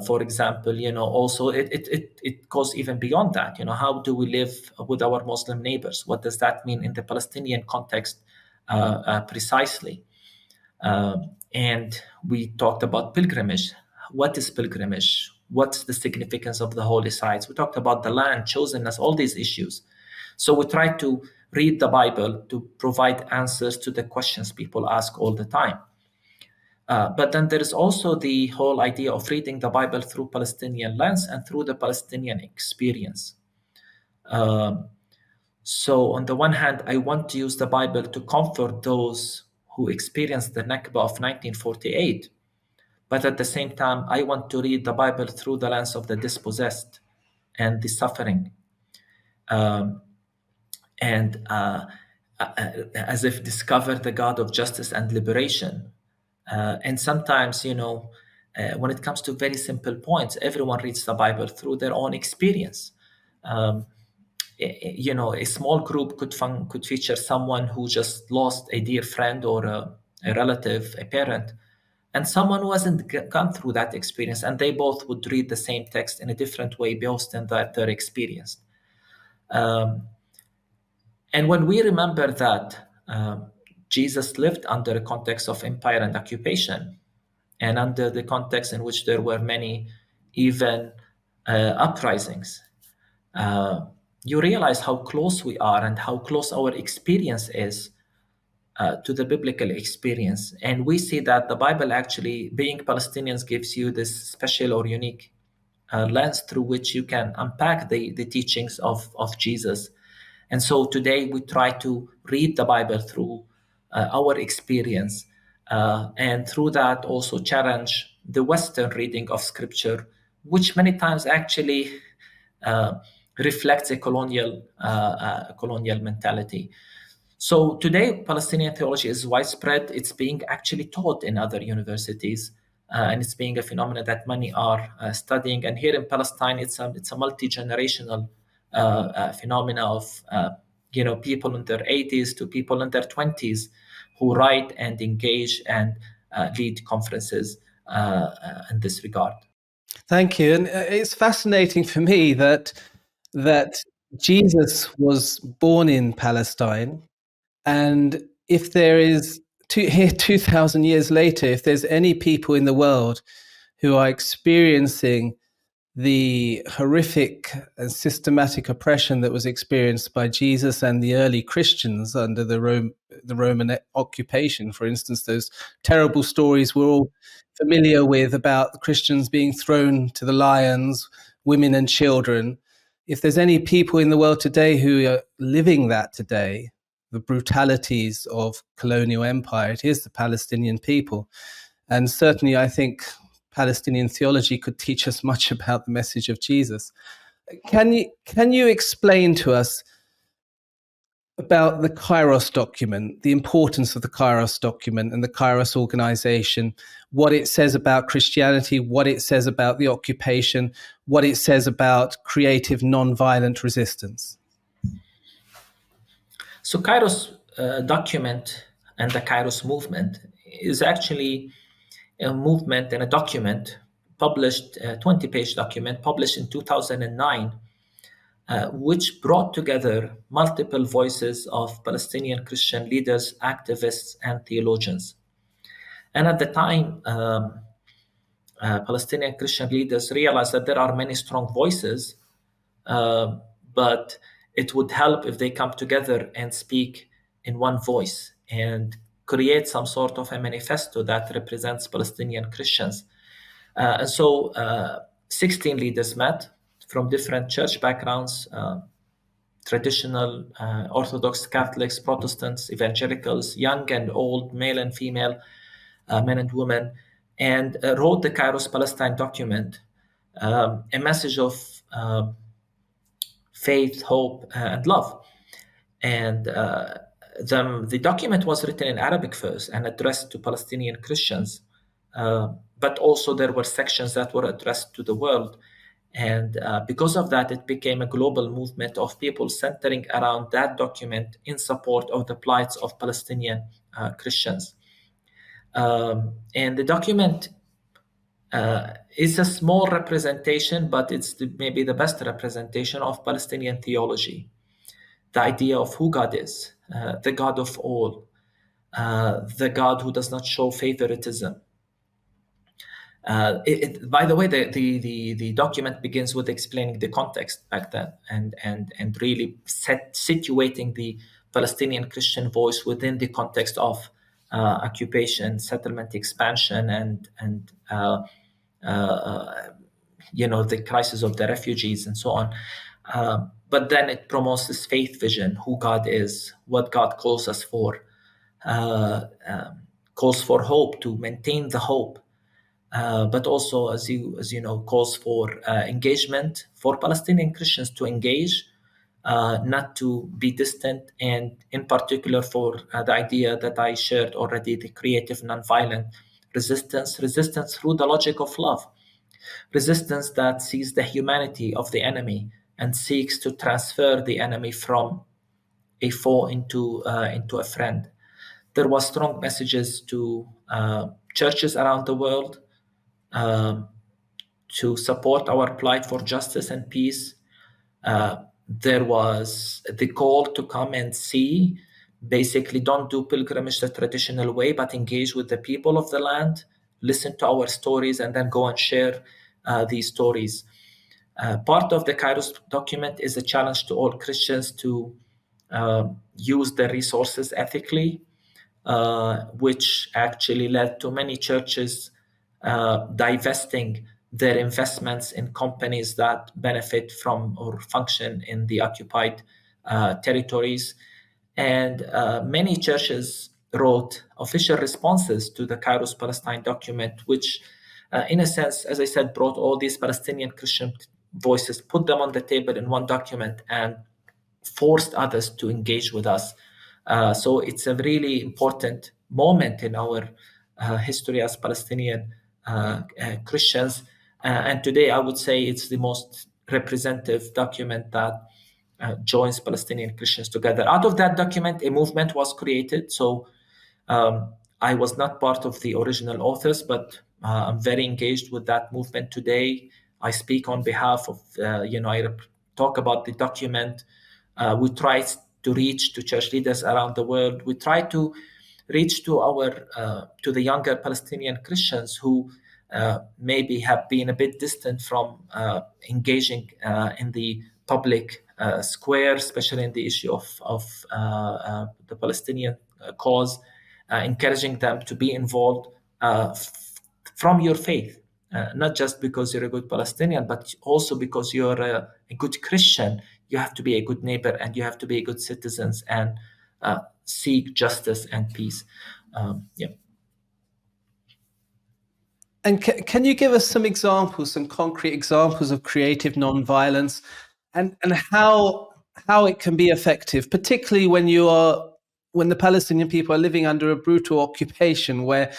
For example, also it goes even beyond that. How do we live with our Muslim neighbors? What does that mean in the Palestinian context precisely? And we talked about pilgrimage. What is pilgrimage? What's the significance of the holy sites? We talked about the land, chosenness, all these issues. So we try to read the Bible to provide answers to the questions people ask all the time. But then there is also the whole idea of reading the Bible through Palestinian lens and through the Palestinian experience. So on the one hand, I want to use the Bible to comfort those who experienced the Nakba of 1948. But at the same time, I want to read the Bible through the lens of the dispossessed and the suffering. And as if discover the God of justice and liberation. And sometimes, when it comes to very simple points, everyone reads the Bible through their own experience. A small group could feature someone who just lost a dear friend or a relative, a parent, and someone who hasn't gone through that experience, and they both would read the same text in a different way based on that they're experienced. And when we remember that Jesus lived under a context of empire and occupation, and under the context in which there were many even uprisings, you realize how close we are and how close our experience is to the biblical experience. And we see that the Bible actually, being Palestinians, gives you this special or unique lens through which you can unpack the teachings of Jesus. And so today we try to read the Bible through our experience, and through that also challenge the Western reading of Scripture, which many times actually reflects a colonial mentality. So today, Palestinian theology is widespread. It's being actually taught in other universities, and it's being a phenomenon that many are studying. And here in Palestine, it's a multi-generational phenomena of people in their 80s to people in their 20s who write and engage and lead conferences in this regard. Thank you. And it's fascinating for me that Jesus was born in Palestine, and if there is here 2,000 years later, if there's any people in the world who are experiencing the horrific and systematic oppression that was experienced by Jesus and the early Christians under the Roman occupation, for instance, those terrible stories we're all familiar with about the Christians being thrown to the lions, women and children. If there's any people in the world today who are living that today, the brutalities of colonial empire, it is the Palestinian people. And certainly I think Palestinian theology could teach us much about the message of Jesus. Can you explain to us about the KYOS document, the importance of the KYOS document and the KYOS organization, what it says about Christianity, what it says about the occupation, what it says about creative non-violent resistance? So KYOS document and the KYOS movement is actually a movement and a document published, a 20-page document published in 2009 which brought together multiple voices of Palestinian Christian leaders, activists, and theologians. And at the time, Palestinian Christian leaders realized that there are many strong voices, uh, but it would help if they come together and speak in one voice and create some sort of a manifesto that represents Palestinian Christians. And so 16 leaders met from different church backgrounds, traditional Orthodox Catholics, Protestants, evangelicals, young and old, male and female, men and women, and wrote the KYOS Palestine document, a message of faith, hope, and love. And the document was written in Arabic first and addressed to Palestinian Christians, but also there were sections that were addressed to the world. And because of that, it became a global movement of people centering around that document in support of the plights of Palestinian Christians. And the document is a small representation, but it's maybe the best representation of Palestinian theology. The idea of who God is, the God of all, the God who does not show favoritism. By the way, the document begins with explaining the context back then and really situating the Palestinian Christian voice within the context of occupation, settlement, expansion, and the crisis of the refugees and so on. But then it promotes this faith vision, who God is, what God calls us for, calls for hope, to maintain the hope, but also, as you know, calls for engagement for Palestinian Christians to engage, not to be distant, and in particular for the idea that I shared already, the creative nonviolent resistance through the logic of love. Resistance that sees the humanity of the enemy and seeks to transfer the enemy from a foe into a friend. There was strong messages to churches around the world to support our plight for justice and peace. There was the call to come and see. Basically, don't do pilgrimage the traditional way, but engage with the people of the land, listen to our stories, and then go and share these stories. Part of the KYOS document is a challenge to all Christians to use their resources ethically, which actually led to many churches divesting their investments in companies that benefit from or function in the occupied territories. And many churches wrote official responses to the KYOS Palestine document, which, in a sense, as I said, brought all these Palestinian Christian voices, put them on the table in one document, and forced others to engage with us. So it's a really important moment in our history as Palestinian Christians. And today, I would say it's the most representative document that joins Palestinian Christians together. Out of that document, a movement was created. So I was not part of the original authors, but I'm very engaged with that movement today. I speak on behalf of, I talk about the document. We try to reach to church leaders around the world. We try to reach to the younger Palestinian Christians who maybe have been a bit distant from engaging in the public square, especially in the issue of the Palestinian cause, encouraging them to be involved from your faith. Not just because you're a good Palestinian, but also because you're a good Christian. You have to be a good neighbor and you have to be good citizens and seek justice and peace. Yeah. And can you give us some examples, some concrete examples of creative nonviolence, and how it can be effective, particularly when the Palestinian people are living under a brutal occupation, where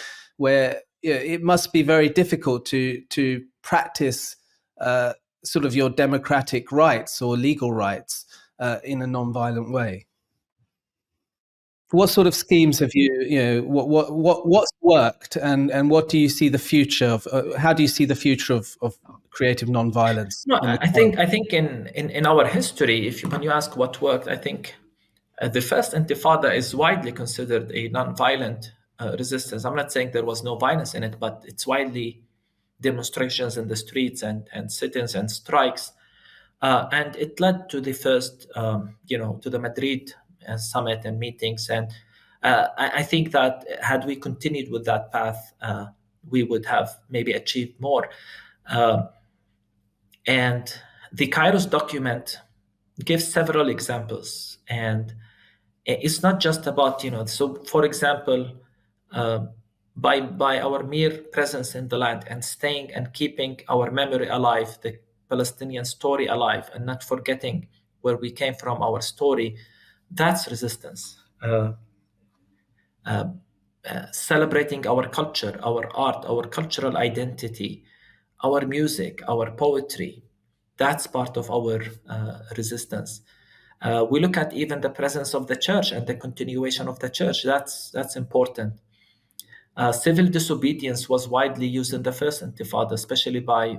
it must be very difficult to practice sort of your democratic rights or legal rights in a nonviolent way. What sort of schemes have what's worked, and what do you see the future of? How do you see the future of creative nonviolence No, in the current? I think in our history, if you, when you ask what worked, I think the first Intifada is widely considered a non-violent resistance. I'm not saying there was no violence in it, but it's widely demonstrations in the streets and sit-ins and strikes, and it led to the first, to the Madrid summit and meetings. And I think that had we continued with that path, we would have maybe achieved more. Uh, and the KYOS document gives several examples, and it's not just about, so for example, uh, by our mere presence in the land and staying and keeping our memory alive, the Palestinian story alive, and not forgetting where we came from, our story, that's resistance. Celebrating our culture, our art, our cultural identity, our music, our poetry. That's part of our resistance. We look at even the presence of the church and the continuation of the church. That's important. Civil disobedience was widely used in the first Intifada, especially by,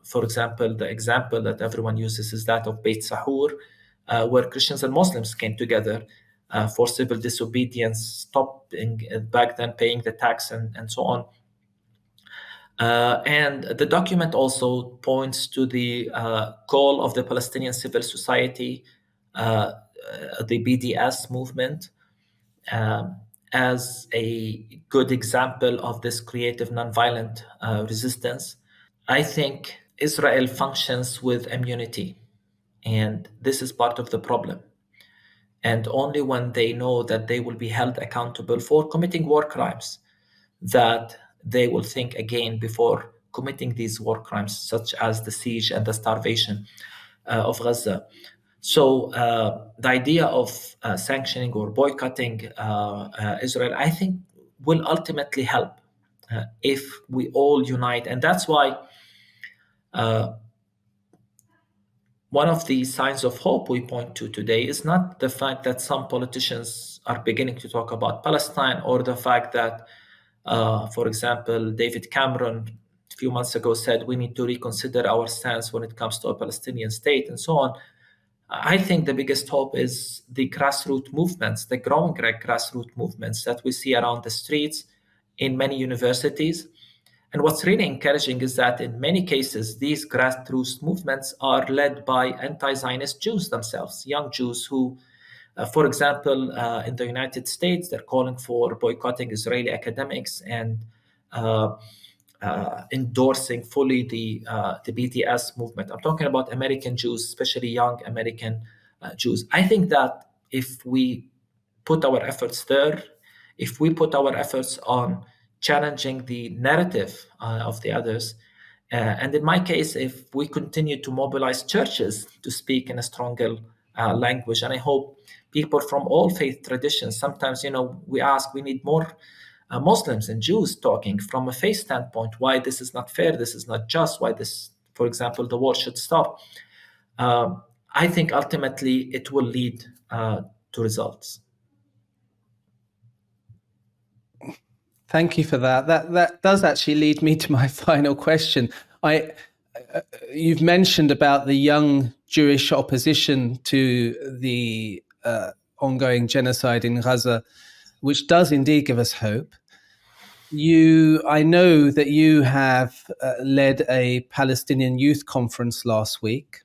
for example, the example that everyone uses is that of Beit Sahur, where Christians and Muslims came together for civil disobedience, stopping back then paying the tax and so on. And the document also points to the call of the Palestinian civil society, the BDS movement, um, as a good example of this creative nonviolent resistance. I think Israel functions with immunity, and this is part of the problem. And only when they know that they will be held accountable for committing war crimes, that they will think again before committing these war crimes, such as the siege and the starvation of Gaza. So the idea of sanctioning or boycotting Israel, I think, will ultimately help if we all unite, and that's why uh, one of the signs of hope we point to today is not the fact that some politicians are beginning to talk about Palestine, or the fact that, for example, David Cameron a few months ago said we need to reconsider our stance when it comes to a Palestinian state and so on. I think the biggest hope is the grassroots movements, the growing grassroots movements that we see around the streets in many universities. And what's really encouraging is that in many cases, these grassroots movements are led by anti Zionist Jews themselves, young Jews who, for example, in the United States, they're calling for boycotting Israeli academics and uh, endorsing fully the BDS movement. I'm talking about American Jews, especially young American Jews. I think that if we put our efforts there, if we put our efforts on challenging the narrative of the others, and in my case, if we continue to mobilize churches to speak in a stronger language, and I hope people from all faith traditions, sometimes, we ask, we need more Muslims and Jews talking from a faith standpoint, why this is not fair, this is not just, why this, for example, the war should stop. I think ultimately it will lead to results. Thank you for that. That does actually lead me to my final question. You've mentioned about the young Jewish opposition to the ongoing genocide in Gaza, which does indeed give us hope. I know that you have led a Palestinian youth conference last week.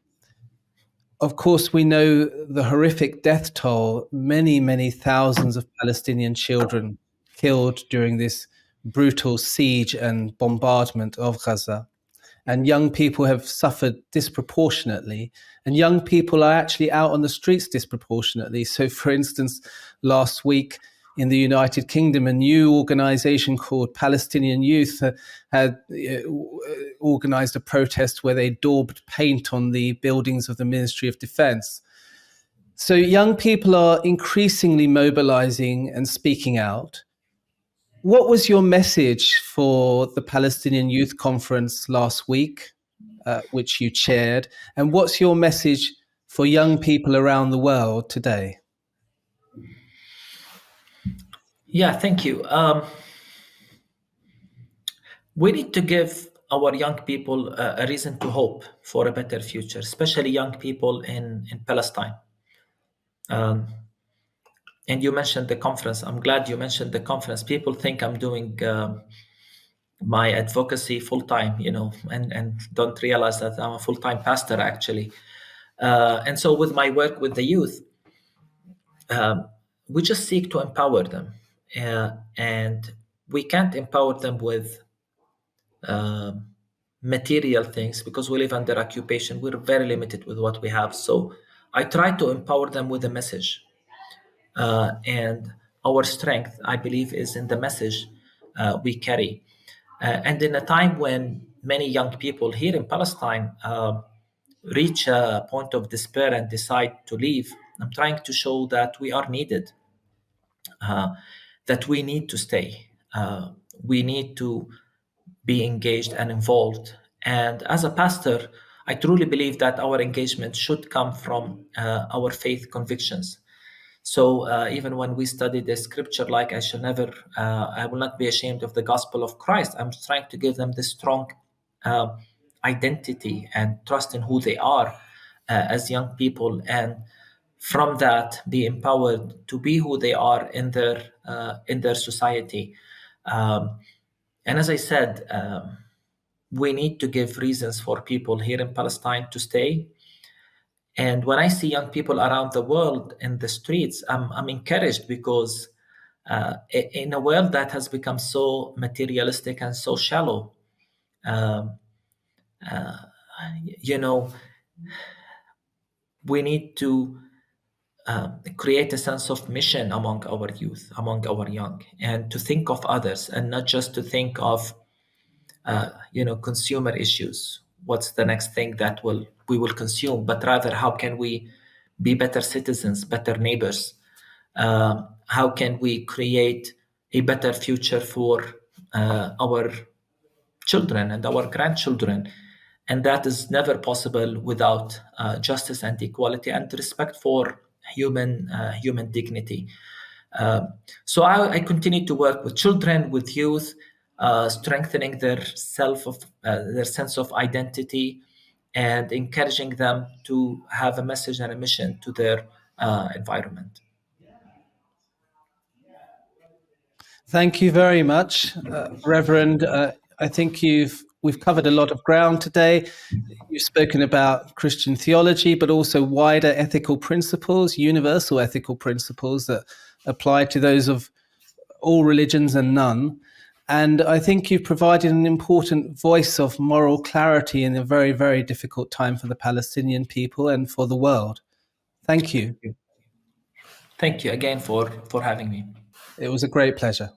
Of course, we know the horrific death toll, many, many thousands of Palestinian children killed during this brutal siege and bombardment of Gaza. And young people have suffered disproportionately. And young people are actually out on the streets disproportionately. So, for instance, last week in the United Kingdom, a new organization called Palestinian Youth had organized a protest where they daubed paint on the buildings of the Ministry of Defense. So young people are increasingly mobilizing and speaking out. What was your message for the Palestinian Youth Conference last week, which you chaired? And what's your message for young people around the world today? Yeah, thank you. We need to give our young people a reason to hope for a better future, especially young people in Palestine. Um, and you mentioned the conference. I'm glad you mentioned the conference. People think I'm doing my advocacy full time, and don't realize that I'm a full time pastor actually. And so, with my work with the youth, um, we just seek to empower them, and we can't empower them with um material things because we live under occupation. We're very limited with what we have. So, I try to empower them with a message, and our strength, I believe, is in the message we carry. And in a time when many young people here in Palestine reach a point of despair and decide to leave, I'm trying to show that we are needed, uh, that we need to stay. We need to be engaged and involved. And as a pastor, I truly believe that our engagement should come from our faith convictions. So even when we study the scripture, like I will not be ashamed of the gospel of Christ, I'm trying to give them this strong uh, identity and trust in who they are as young people, and from that be empowered to be who they are in their society. Um, and as I said, we need to give reasons for people here in Palestine to stay. And when I see young people around the world in the streets, I'm encouraged because in a world that has become so materialistic and so shallow, um, uh, you know, we need to create a sense of mission among our youth, among our young, and to think of others and not just to think of consumer issues. What's the next thing that we will consume, but rather how can we be better citizens, better neighbors? How can we create a better future for our children and our grandchildren? And that is never possible without justice and equality and respect for human dignity. Um, so I continue to work with children, with youth, strengthening their sense of identity, and encouraging them to have a message and a mission to their environment. Thank you very much, Reverend. I think we've covered a lot of ground today. You've spoken about Christian theology, but also wider ethical principles, universal ethical principles that apply to those of all religions and none. And I think you've provided an important voice of moral clarity in a very, very difficult time for the Palestinian people and for the world. Thank you. Thank you again for having me. It was a great pleasure.